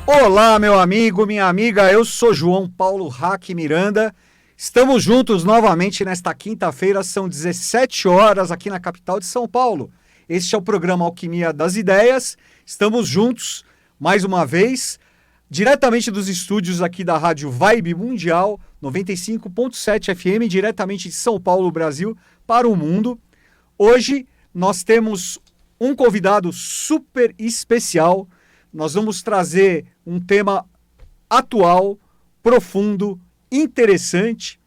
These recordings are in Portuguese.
Olá, meu amigo, minha amiga, eu sou João Paulo Hack Miranda. Estamos juntos novamente nesta quinta-feira, são 17 horas aqui na capital de São Paulo. Este é o programa Alquimia das Ideias. Estamos juntos mais uma vez, diretamente dos estúdios aqui da Rádio Vibe Mundial 95.7 FM, diretamente de São Paulo, Brasil, para o mundo. Hoje nós temos um convidado super especial. Nós vamos trazer um tema atual, profundo, interessante,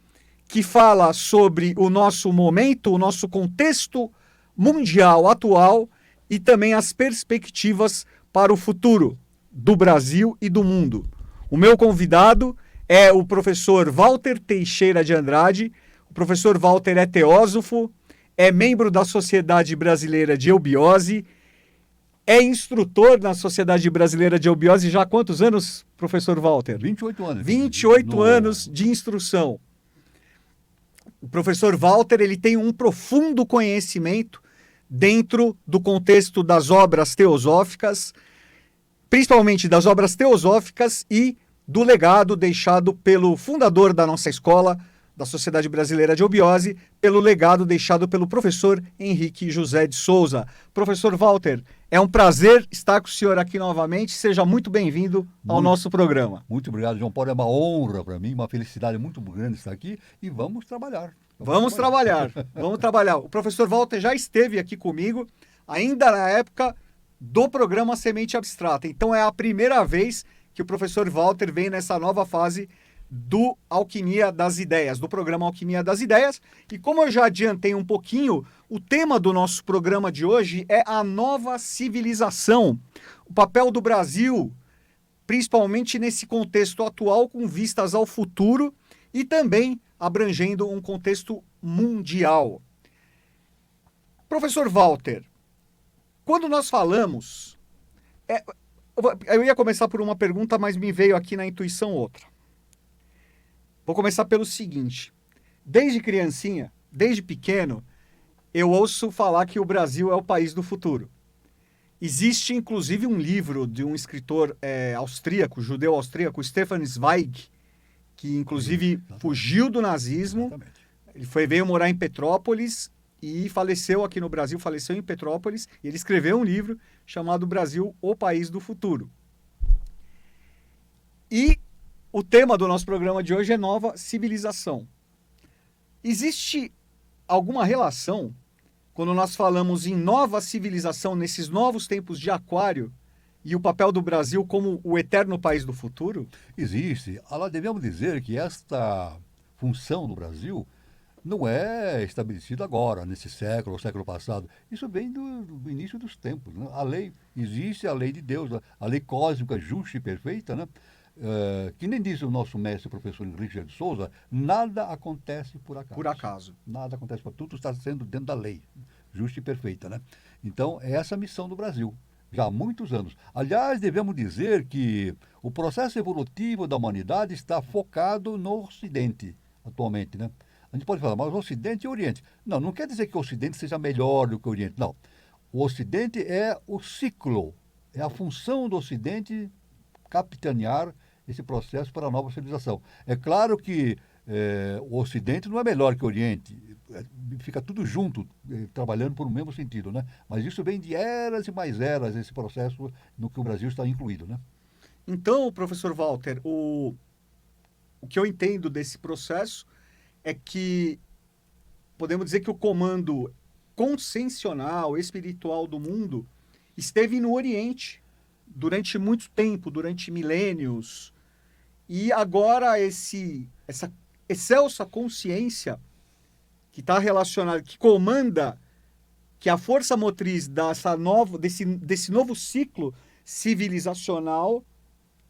que fala sobre o nosso momento, o nosso contexto mundial atual e também as perspectivas para o futuro do Brasil e do mundo. O meu convidado é o professor Walter Teixeira de Andrade. O professor Walter é teósofo, é membro da Sociedade Brasileira de Eubiose, é instrutor na Sociedade Brasileira de Eubiose já há quantos anos, professor Walter? 28 anos. 28 anos de instrução. O professor Walter ele tem um profundo conhecimento dentro do contexto das obras teosóficas, principalmente das obras teosóficas e do legado deixado pelo fundador da nossa escola, da Sociedade Brasileira de Eubiose, pelo legado deixado pelo professor Henrique José de Souza. Professor Walter, é um prazer estar com o senhor aqui novamente. Seja muito bem-vindo ao nosso programa. Muito obrigado, João Paulo. É uma honra para mim, uma felicidade muito grande estar aqui e vamos trabalhar. Vamos trabalhar. O professor Walter já esteve aqui comigo, ainda na época do programa Semente Abstrata. Então é a primeira vez que o professor Walter vem nessa nova fase do Alquimia das Ideias, do programa Alquimia das Ideias. E como eu já adiantei um pouquinho, o tema do nosso programa de hoje é a nova civilização, o papel do Brasil, principalmente nesse contexto atual, com vistas ao futuro e também abrangendo um contexto mundial. Professor Walter, quando nós falamos... eu ia começar por uma pergunta, mas me veio aqui na intuição outra. Vou começar pelo seguinte. Desde criancinha, desde pequeno, eu ouço falar que o Brasil é o país do futuro. Existe, inclusive, um livro de um escritor austríaco, judeu austríaco, Stefan Zweig, que, inclusive, fugiu do nazismo. Ele veio morar em Petrópolis e faleceu aqui no Brasil, faleceu em Petrópolis. E ele escreveu um livro chamado Brasil, o País do Futuro. E o tema do nosso programa de hoje é nova civilização. Existe alguma relação, quando nós falamos em nova civilização, nesses novos tempos de aquário, e o papel do Brasil como o eterno país do futuro? Existe. Devemos dizer que esta função do Brasil não é estabelecida agora, nesse século, ou século passado. Isso vem do início dos tempos, né? A lei, existe a lei de Deus, a lei cósmica, justa e perfeita, né? Que nem diz o nosso mestre, o professor Henrique de Souza, nada acontece por acaso. Por acaso. Nada acontece por tudo está sendo dentro da lei, justa e perfeita, né? Então, é essa a missão do Brasil, já há muitos anos. Aliás, devemos dizer que o processo evolutivo da humanidade está focado no Ocidente, atualmente, né? A gente pode falar, mas o Ocidente e o Oriente. Não quer dizer que o Ocidente seja melhor do que o Oriente, não. O Ocidente é o ciclo, é a função do Ocidente capitanear esse processo para a nova civilização. É claro que o Ocidente não é melhor que o Oriente, fica tudo junto, trabalhando por um mesmo sentido, né? Mas isso vem de eras e mais eras, esse processo no que o Brasil está incluído, né? Então, professor Walter, o que eu entendo desse processo é que podemos dizer que o comando consciencial, espiritual do mundo esteve no Oriente durante muito tempo, durante milênios. E agora essa excelsa consciência que está relacionada, que comanda, que é a força motriz desse novo ciclo civilizacional,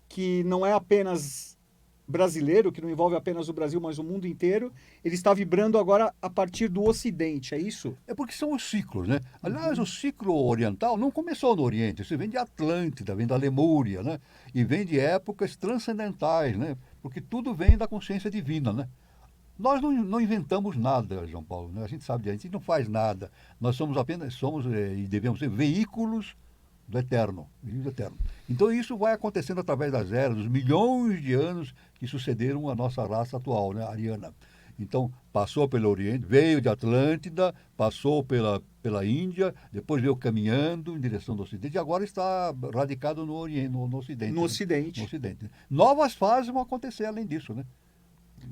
que não é apenas brasileiro, que não envolve apenas o Brasil, mas o mundo inteiro, ele está vibrando agora a partir do Ocidente, é isso? É porque são os ciclos, né? Aliás, o ciclo oriental não começou no Oriente, isso vem de Atlântida, vem da Lemúria, né? E vem de épocas transcendentais, né? Porque tudo vem da consciência divina, né? Nós não inventamos nada, João Paulo, né? A gente sabe, a gente não faz nada. Nós somos e devemos ser veículos do eterno, vive do eterno. Então isso vai acontecendo através das eras, dos milhões de anos que sucederam a nossa raça atual, né, ariana. Então passou pelo Oriente, veio de Atlântida, passou pela Índia, depois veio caminhando em direção do Ocidente e agora está radicado no Oriente, no Ocidente. No né? Ocidente. No Ocidente. Né? Novas fases vão acontecer além disso, né?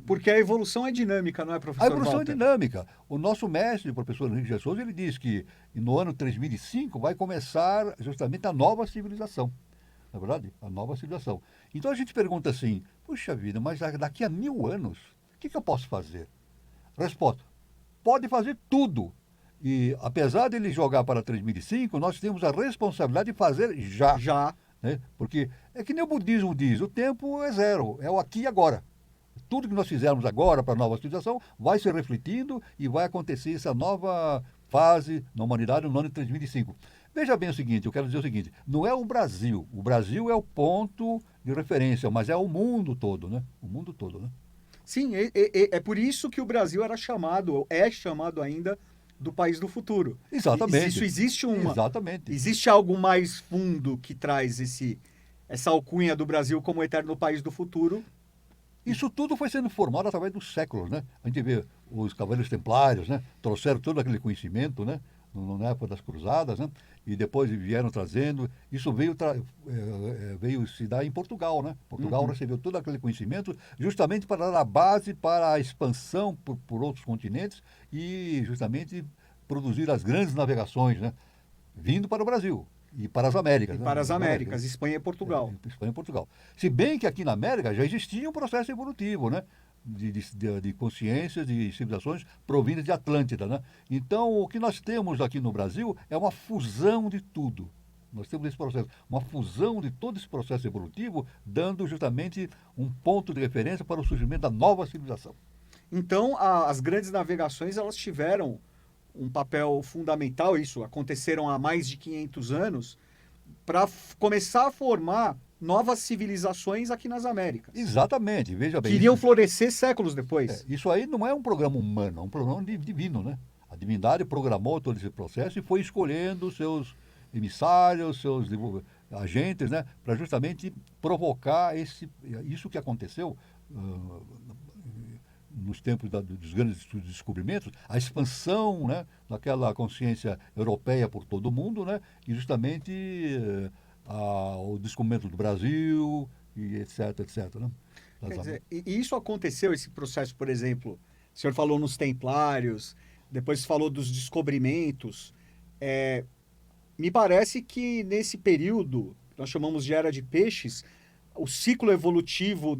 Porque a evolução é dinâmica, não é, professor A evolução Walter? é dinâmica. O nosso mestre, o professor Henrique de Souza, ele diz que no ano 3005 vai começar justamente a nova civilização. Na verdade, a nova civilização. Então a gente pergunta assim, puxa vida, mas daqui a 1000 anos, o que eu posso fazer? Resposta, pode fazer tudo. E apesar dele jogar para 3005, nós temos a responsabilidade de fazer já. Já. Né? Porque é que nem o budismo diz, o tempo é zero, é o aqui e agora. Tudo que nós fizermos agora para a nova civilização vai se refletindo e vai acontecer essa nova fase na humanidade no ano de 3005. Veja bem o seguinte, eu quero dizer o seguinte, não é o Brasil é o ponto de referência, mas é o mundo todo, né? O mundo todo, né? Sim, é por isso que o Brasil é chamado ainda do país do futuro. Exatamente. Isso Exatamente. Existe algo mais fundo que traz essa alcunha do Brasil como eterno país do futuro? Isso tudo foi sendo formado através dos séculos, né? A gente vê os Cavaleiros Templários, né? Trouxeram todo aquele conhecimento, né? Na época das Cruzadas, né? E depois vieram trazendo. Isso veio se dar em Portugal, né? Portugal recebeu todo aquele conhecimento justamente para dar a base para a expansão por outros continentes e justamente produzir as grandes navegações, né? Vindo para o Brasil. E para as Américas. E né? para as Américas, Espanha e Portugal. Espanha e Portugal. Se bem que aqui na América já existia um processo evolutivo, né? De consciências, de civilizações provindas de Atlântida, né? Então, o que nós temos aqui no Brasil é uma fusão de tudo. Nós temos esse processo, uma fusão de todo esse processo evolutivo, dando justamente um ponto de referência para o surgimento da nova civilização. Então, as grandes navegações, elas tiveram um papel fundamental, isso aconteceram há mais de 500 anos, para começar a formar novas civilizações aqui nas Américas. Exatamente, veja bem. Que iriam florescer séculos depois. Isso aí não é um programa humano, é um programa divino, né? A divindade programou todo esse processo e foi escolhendo seus emissários, seus agentes, né? Para justamente provocar isso que aconteceu nos tempos dos grandes descobrimentos, a expansão, né, daquela consciência europeia por todo o mundo, né, e justamente o descobrimento do Brasil, e etc, etc. Né, Quer dizer, e isso aconteceu, esse processo, por exemplo, o senhor falou nos Templários, depois falou dos descobrimentos. Me parece que nesse período, nós chamamos de Era de Peixes, o ciclo evolutivo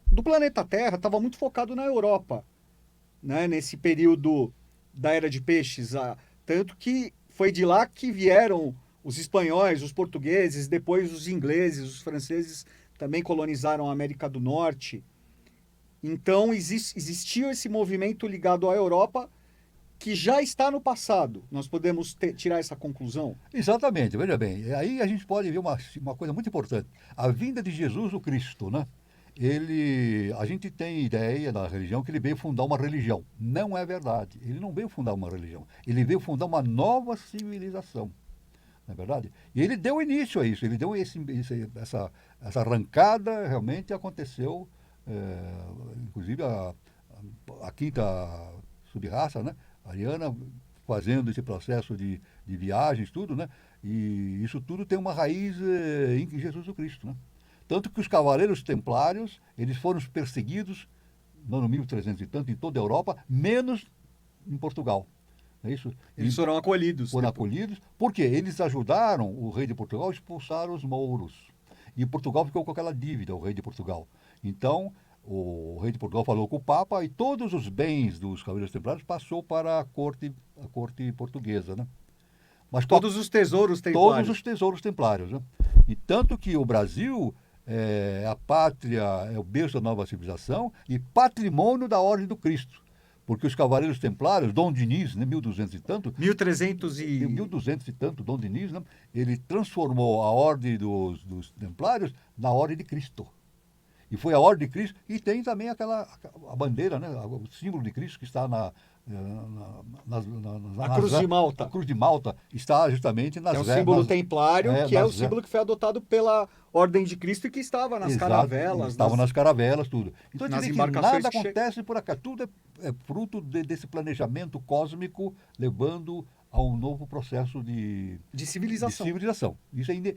do planeta Terra estava muito focado na Europa, né? Nesse período da Era de Peixes. Tanto que foi de lá que vieram os espanhóis, os portugueses, depois os ingleses, os franceses também colonizaram a América do Norte. Então existia esse movimento ligado à Europa que já está no passado. Nós podemos tirar essa conclusão? Exatamente, veja bem. Aí a gente pode ver uma coisa muito importante. A vinda de Jesus, o Cristo, né? A gente tem ideia da religião que ele veio fundar uma religião. Não é verdade. Ele não veio fundar uma religião. Ele veio fundar uma nova civilização. Não é verdade? E ele deu início a isso. Ele deu essa arrancada, realmente aconteceu. Inclusive a quinta subraça, né? A ariana, fazendo esse processo de viagens, tudo, né? E isso tudo tem uma raiz em Jesus Cristo, né? Tanto que os cavaleiros templários, eles foram perseguidos, no ano 1300 e tanto, em toda a Europa, menos em Portugal. É isso? Eles foram acolhidos. Foram acolhidos, porque eles ajudaram o rei de Portugal a expulsar os mouros. E Portugal ficou com aquela dívida, o rei de Portugal. Então, o rei de Portugal falou com o Papa e todos os bens dos cavaleiros templários passou para a corte portuguesa, né? Mas todos os tesouros templários. Todos os tesouros templários, né? E tanto que o Brasil é a pátria, é o berço da nova civilização e patrimônio da Ordem do Cristo. Porque os cavaleiros templários, Dom Dinis, né, 1200 e tanto... 1200 e tanto, Dom Dinis, né, ele transformou a Ordem dos Templários na Ordem de Cristo. E foi a ordem de Cristo, e tem também a bandeira, né? O símbolo de Cristo que está A Cruz de Malta. A Cruz de Malta está justamente nas Que é o símbolo nas- templário, é, que é o nas- símbolo que foi adotado pela Ordem de Cristo e que estava nas Exato, caravelas. estavam nas caravelas, tudo. Então, nas você vê que embarcações nada que acontece por acaso, tudo é fruto desse planejamento cósmico levando a um novo processo de de civilização. civilização. Isso ainda.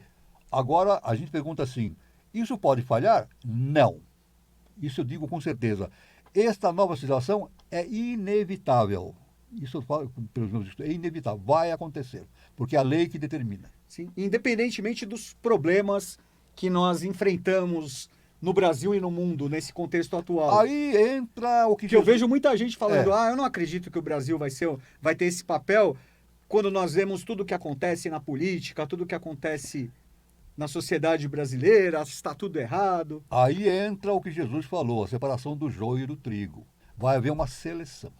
Agora, a gente pergunta assim: isso pode falhar? Não. Isso eu digo com certeza. Esta nova civilização é inevitável. Isso eu falo pelos meus estudos, é inevitável, vai acontecer, porque é a lei que determina. Sim, independentemente dos problemas que nós enfrentamos no Brasil e no mundo nesse contexto atual. Aí entra o que eu vejo muita gente falando, É. eu não acredito que o Brasil vai ter esse papel, quando nós vemos tudo o que acontece na política, tudo o que acontece na sociedade brasileira, está tudo errado. Aí entra o que Jesus falou, a separação do joio e do trigo. Vai haver uma seleção.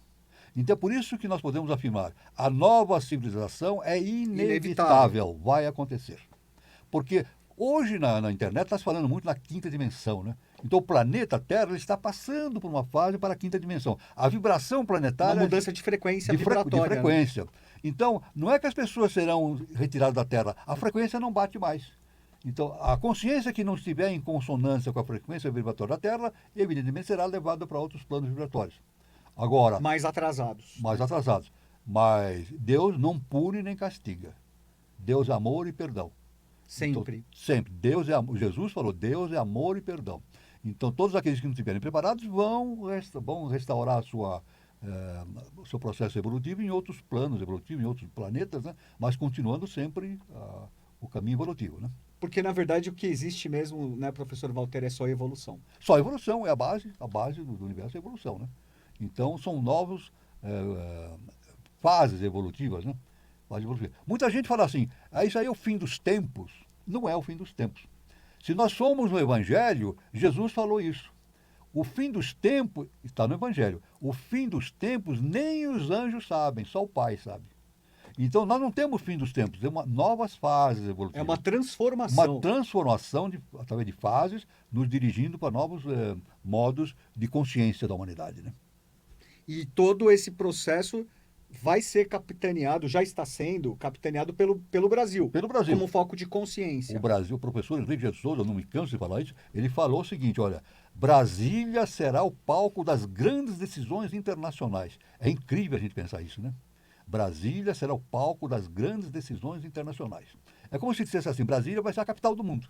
Então é por isso que nós podemos afirmar, a nova civilização é inevitável, vai acontecer. Porque hoje na internet está se falando muito na quinta dimensão, né? Então o planeta Terra ele está passando por uma fase para a quinta dimensão. A vibração planetária... Uma mudança de frequência de vibratória. frequência. Então, não é que as pessoas serão retiradas da Terra, a frequência não bate mais. Então, a consciência que não estiver em consonância com a frequência vibratória da Terra, evidentemente será levada para outros planos vibratórios. Agora, mais atrasados. Mas Deus não pune nem castiga. Deus é amor e perdão. Sempre. Então, sempre. Deus é amor. Jesus falou, Deus é amor e perdão. Então, todos aqueles que não estiverem preparados vão restaurar o seu processo evolutivo em outros planos evolutivos, em outros planetas, né? Mas continuando sempre o caminho evolutivo, né? Porque, na verdade, o que existe mesmo, né, professor Walter, é só evolução. Só evolução, é a base do universo é a evolução, né? Então, são novos fases evolutivas, né? Fases evolutivas. Muita gente fala assim, isso aí é o fim dos tempos. Não é o fim dos tempos. Se nós somos no Evangelho, Jesus falou isso. O fim dos tempos, está no Evangelho, o fim dos tempos nem os anjos sabem, só o Pai sabe. Então, nós não temos fim dos tempos, temos novas fases evolutivas. É uma transformação. Uma transformação através de fases, nos dirigindo para novos modos de consciência da humanidade, né? E todo esse processo vai ser capitaneado, já está sendo capitaneado pelo Brasil. Pelo Brasil. Como foco de consciência. O Brasil, o professor Henrique de Souza, não me canso de falar isso, ele falou o seguinte, olha, Brasília será o palco das grandes decisões internacionais. É incrível a gente pensar isso, né? Brasília será o palco das grandes decisões internacionais. É como se dissesse assim, Brasília vai ser a capital do mundo,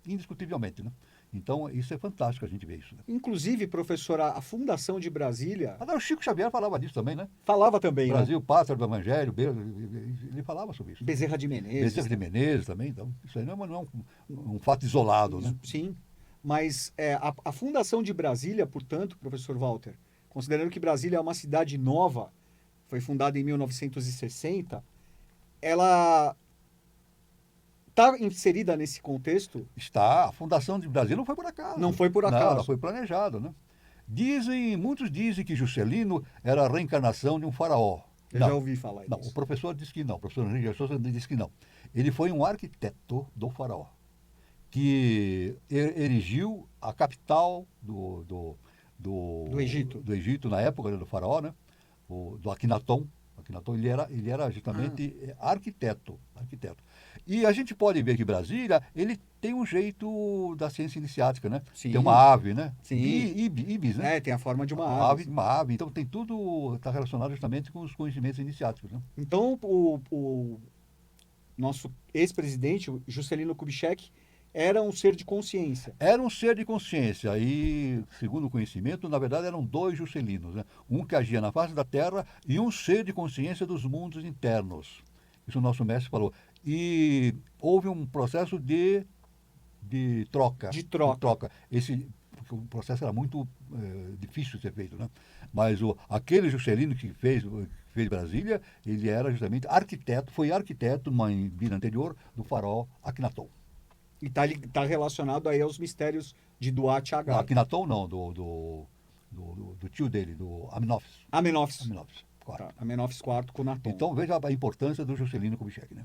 indiscutivelmente, né? Então, isso é fantástico a gente ver isso, né? Inclusive, professora, a Fundação de Brasília... Mas o Chico Xavier falava disso também, né? Falava também, Brasil, pátria do Evangelho, ele falava sobre isso. Bezerra de Menezes. Bezerra de Menezes também, então, isso aí não é um fato isolado, né? Sim, mas a Fundação de Brasília, portanto, professor Walter, considerando que Brasília é uma cidade nova, foi fundada em 1960, ela está inserida nesse contexto? Está. A fundação de Brasília não foi por acaso. Não foi por acaso. Não, ela foi planejada, né? Muitos dizem que Juscelino era a reencarnação de um faraó. Eu já ouvi falar não, disso. O professor disse que não. O professor Henrique de Souza disse que não. Ele foi um arquiteto do faraó, que erigiu a capital do Egito. Do Egito, na época do faraó, né? Do Akhenaton. Ele era justamente arquiteto. E a gente pode ver que Brasília, ele tem um jeito da ciência iniciática, né? Sim. Tem uma ave, né? Sim. Ibis, né? Tem a forma de uma ave. Uma ave. Então tem tudo, está relacionado justamente com os conhecimentos iniciáticos, né? Então o nosso ex-presidente, Juscelino Kubitschek, era um ser de consciência. Era um ser de consciência e, segundo o conhecimento, na verdade eram dois Juscelinos, né? Um que agia na face da Terra e um ser de consciência dos mundos internos. Isso o nosso mestre falou. E houve um processo de troca. Porque o processo era muito difícil de ser feito, né? Mas aquele Juscelino que fez Brasília, ele era justamente foi arquiteto, numa vida anterior, do faraó Akhenaton. E tá relacionado aí aos mistérios de Duat Agar. Não, Akhenaton não, do tio dele, do Amenófis. Amenófis IV. Tá, Amenófis IV com Naton. Então veja a importância do Juscelino Kubitschek, né?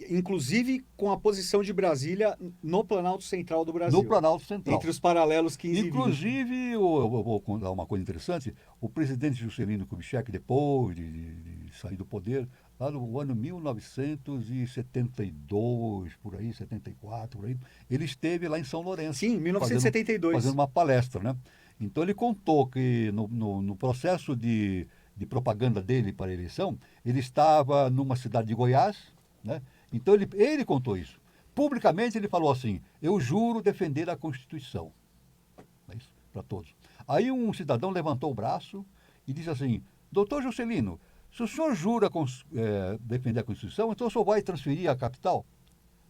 Inclusive com a posição de Brasília no Planalto Central do Brasil. No Planalto Central. Entre os paralelos 15 e 20. Inclusive, eu vou contar uma coisa interessante, o presidente Juscelino Kubitschek, depois de sair do poder, lá no ano 1972, por aí, 74, por aí, ele esteve lá em São Lourenço. Sim, 1972. Fazendo uma palestra, né? Então ele contou que no processo de propaganda dele para a eleição, ele estava numa cidade de Goiás, né? Então ele contou isso. Publicamente ele falou assim, eu juro defender a Constituição. É isso, para todos. Aí um cidadão levantou o braço e disse assim, doutor Juscelino, se o senhor jura defender a Constituição, então o senhor vai transferir a capital?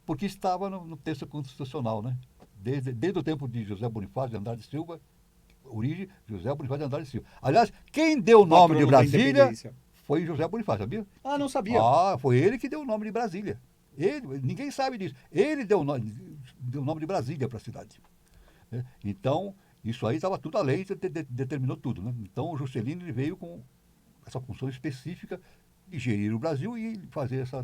Porque estava no texto constitucional, né? Desde o tempo de José Bonifácio de Andrade Silva, origem José Bonifácio de Andrade Silva. Aliás, quem deu o nome de Brasília foi José Bonifácio, sabia? Ah, não sabia. Ah, foi ele que deu o nome de Brasília. Ninguém sabe disso. Ele deu o nome de Brasília para a cidade. Então, isso aí estava tudo, a lei determinou tudo, né? Então, o Juscelino ele veio com essa função específica de gerir o Brasil e fazer essa...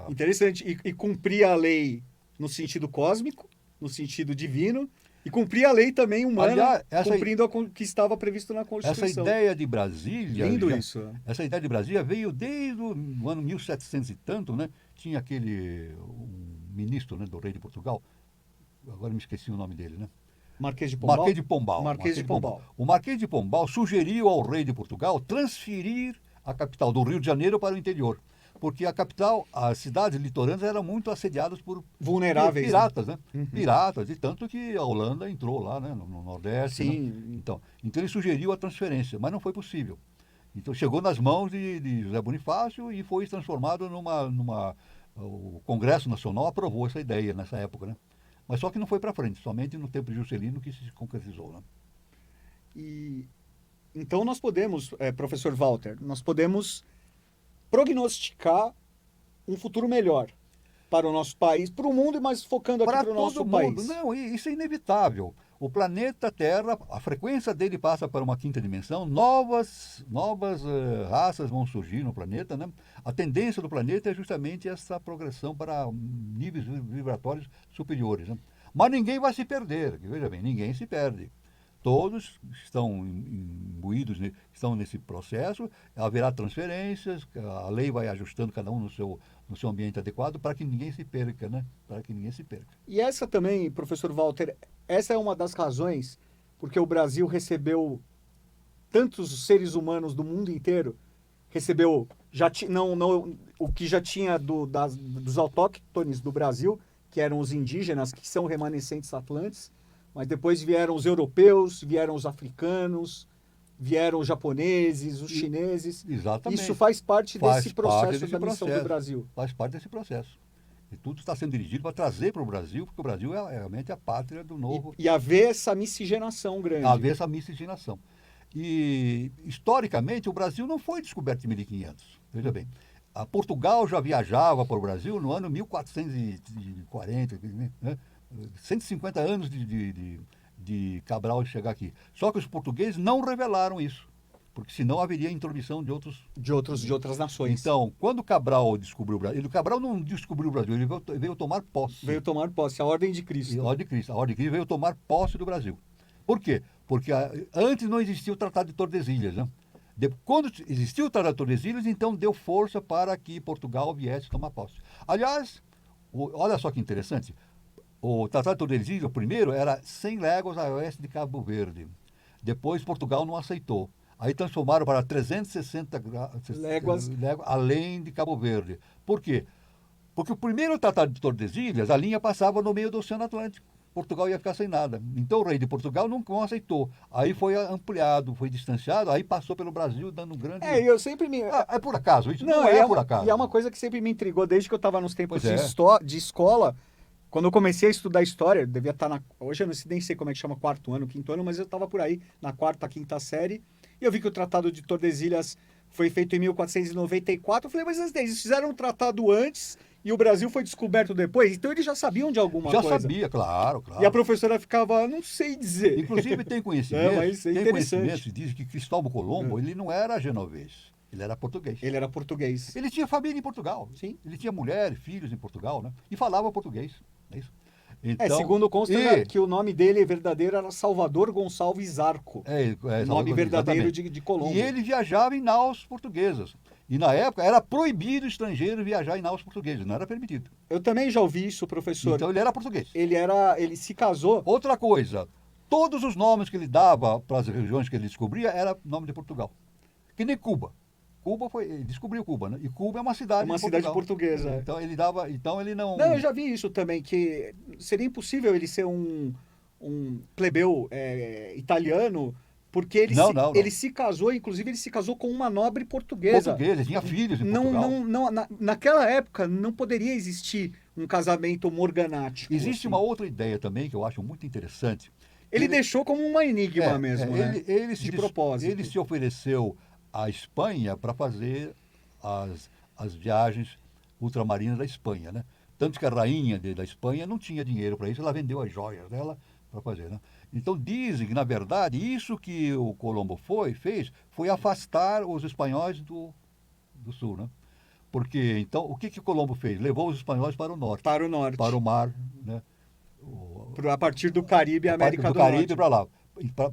Interessante. E cumprir a lei no sentido cósmico, no sentido divino, e cumprir a lei também humana, aliás, cumprindo o que estava previsto na Constituição. Essa ideia de Brasília... Lindo isso. Essa ideia de Brasília veio desde o ano 1700 e tanto, né? Tinha um ministro, né, do rei de Portugal, agora me esqueci o nome dele, né? Marquês de Pombal? Marquês de Pombal. Marquês de Pombal. O Marquês de Pombal sugeriu ao rei de Portugal transferir a capital do Rio de Janeiro para o interior. Porque a capital, as cidades litorâneas eram muito assediadas por vulneráveis, piratas, né? Uhum. Piratas, e tanto que a Holanda entrou lá, né? No Nordeste. Sim. Né? Então ele sugeriu a transferência, mas não foi possível. Então chegou nas mãos de José Bonifácio e foi transformado o Congresso Nacional aprovou essa ideia nessa época, né? Mas só que não foi para frente, somente no tempo de Juscelino que se concretizou, né? Então nós podemos, professor Walter, nós podemos prognosticar um futuro melhor para o nosso país, para o mundo, mas focando aqui para o nosso país. Não, isso é inevitável. O planeta Terra, a frequência dele passa para uma quinta dimensão, novas raças vão surgir no planeta, né? A tendência do planeta é justamente essa progressão para níveis vibratórios superiores, né? Mas ninguém vai se perder, veja bem, ninguém se perde. Todos estão imbuídos, estão nesse processo, haverá transferências, a lei vai ajustando cada um no seu ambiente adequado para que ninguém se perca, né? Para que ninguém se perca. E essa também, professor Walter, essa é uma das razões porque o Brasil recebeu tantos seres humanos do mundo inteiro, recebeu o que já tinha dos autóctones do Brasil, que eram os indígenas, que são remanescentes atlantes, mas depois vieram os europeus, vieram os africanos, vieram os japoneses, os chineses. Exatamente. Isso faz parte desse processo da missão do Brasil. Faz parte desse processo. E tudo está sendo dirigido para trazer para o Brasil, porque o Brasil é realmente a pátria do novo. E haver essa miscigenação grande. Haver essa miscigenação. E, historicamente, o Brasil não foi descoberto em 1500. Veja bem, Portugal já viajava para o Brasil no ano 1440, né? 150 anos de Cabral chegar aqui. Só que os portugueses não revelaram isso, porque senão haveria intromissão de outras nações. Então, quando Cabral descobriu o Brasil, Cabral não descobriu o Brasil, ele veio tomar posse. Veio tomar posse, a Ordem de Cristo. A Ordem de Cristo veio tomar posse do Brasil. Por quê? Porque antes não existia o Tratado de Tordesilhas, né? Quando existiu o Tratado de Tordesilhas, então deu força para que Portugal viesse tomar posse. Aliás, olha só que interessante, o Tratado de Tordesilhas, o primeiro, era 100 léguas a oeste de Cabo Verde. Depois Portugal não aceitou. Aí transformaram para 360 léguas além de Cabo Verde. Por quê? Porque o primeiro Tratado de Tordesilhas, a linha passava no meio do Oceano Atlântico. Portugal ia ficar sem nada. Então o rei de Portugal não aceitou. Aí foi ampliado, foi distanciado, aí passou pelo Brasil dando um grande... eu sempre me... é por acaso, isso não é por acaso. E é uma coisa que sempre me intrigou desde que eu estava nos tempos de escola. Quando eu comecei a estudar história, devia estar hoje eu nem sei como é que chama, quarto ano, quinto ano, mas eu estava por aí, na quarta, quinta série, e eu vi que o Tratado de Tordesilhas foi feito em 1494, eu falei, mas eles fizeram um tratado antes e o Brasil foi descoberto depois, então eles já sabiam de alguma coisa. Já sabia, claro. E a professora ficava, não sei dizer. Inclusive tem conhecimento, mas é interessante. Que diz que Cristóvão Colombo, ele não era genovês. Ele era português. Ele era português. Ele tinha família em Portugal. Sim. Ele tinha mulher, filhos em Portugal, né? E falava português. É isso. Então, Segundo consta que o nome dele verdadeiro era Salvador Gonçalves Arco. Nome verdadeiro de Colombo. E ele viajava em naus portuguesas. E na época era proibido o estrangeiro viajar em naus portugueses, não era permitido. Eu também já ouvi isso, professor. Então ele era português. Ele se casou. Outra coisa, todos os nomes que ele dava para as regiões que ele descobria era nome de Portugal. Que nem Cuba. Ele descobriu Cuba, né? E Cuba é uma cidade Uma cidade portuguesa. Então ele não... Não, eu já vi isso também, que seria impossível ele ser um plebeu italiano, porque ele se casou, inclusive ele se casou com uma nobre portuguesa. Ele tinha filhos em Portugal. Naquela época não poderia existir um casamento morganático. Existe uma outra ideia também que eu acho muito interessante. Ele deixou como um enigma mesmo, né? De propósito. Ele se ofereceu à Espanha para fazer as viagens ultramarinas da Espanha, né? Tanto que a rainha da Espanha não tinha dinheiro para isso, ela vendeu as joias dela para fazer, né? Então dizem que, na verdade, isso que o Colombo fez foi afastar os espanhóis do sul, né? Porque, então, o que o Colombo fez? Levou os espanhóis para o norte. Para o norte. Para o mar, né? A partir do Caribe e América do Caribe Norte. para lá.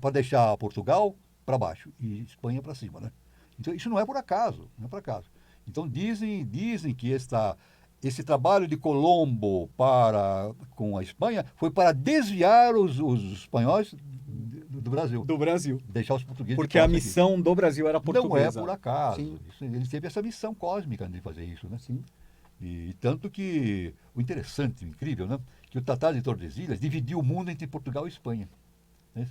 Para deixar Portugal para baixo e Espanha para cima, né? Então, isso não é por acaso, não é por acaso. Então, dizem que esse trabalho de Colombo com a Espanha foi para desviar os espanhóis do Brasil. Do Brasil. Deixar os portugueses. Porque a missão do Brasil era portuguesa. Não é por acaso. Ele teve essa missão cósmica de fazer isso, né? Sim. E tanto que o interessante, o incrível, né? Que o Tratado de Tordesilhas dividiu o mundo entre Portugal e Espanha. Né?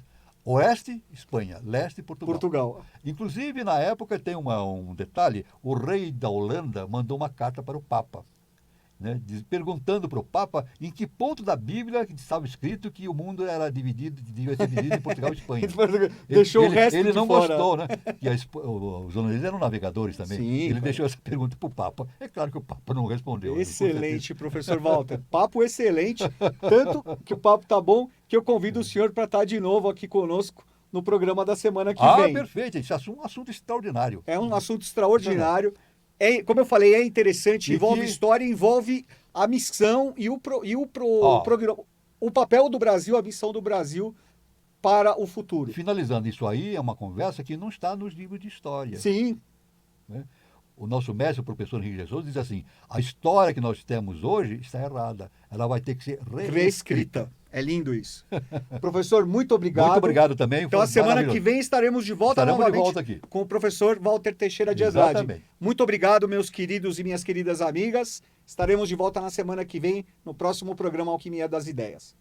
Oeste, Espanha. Leste, Portugal. Inclusive, na época, tem um detalhe, o rei da Holanda mandou uma carta para o Papa, né, perguntando para o Papa em que ponto da Bíblia estava escrito que o mundo devia ser dividido em Portugal e Espanha. Deixou o resto ele de não fora. gostou, né? Que os holandeses eram navegadores também. Sim, ele deixou essa pergunta para o Papa. É claro que o Papa não respondeu. Excelente, professor Walter. Papo excelente. Tanto que o papo tá bom que eu convido o senhor para estar de novo aqui conosco no programa da semana que vem. Perfeito. Esse é um assunto extraordinário. É um assunto extraordinário. Como eu falei, é interessante, envolve história, envolve a missão e o papel do Brasil, a missão do Brasil para o futuro. Finalizando isso aí, é uma conversa que não está nos livros de história. Sim. Né? O nosso mestre, o professor Henrique Jesus, diz assim, a história que nós temos hoje está errada. Ela vai ter que ser reescrita. É lindo isso. Professor, muito obrigado. Muito obrigado também. Então, a semana que vem estaremos de volta novamente aqui com o professor Walter Teixeira de Exatamente. Andrade. Muito obrigado, meus queridos e minhas queridas amigas. Estaremos de volta na semana que vem, no próximo programa Alquimia das Ideias.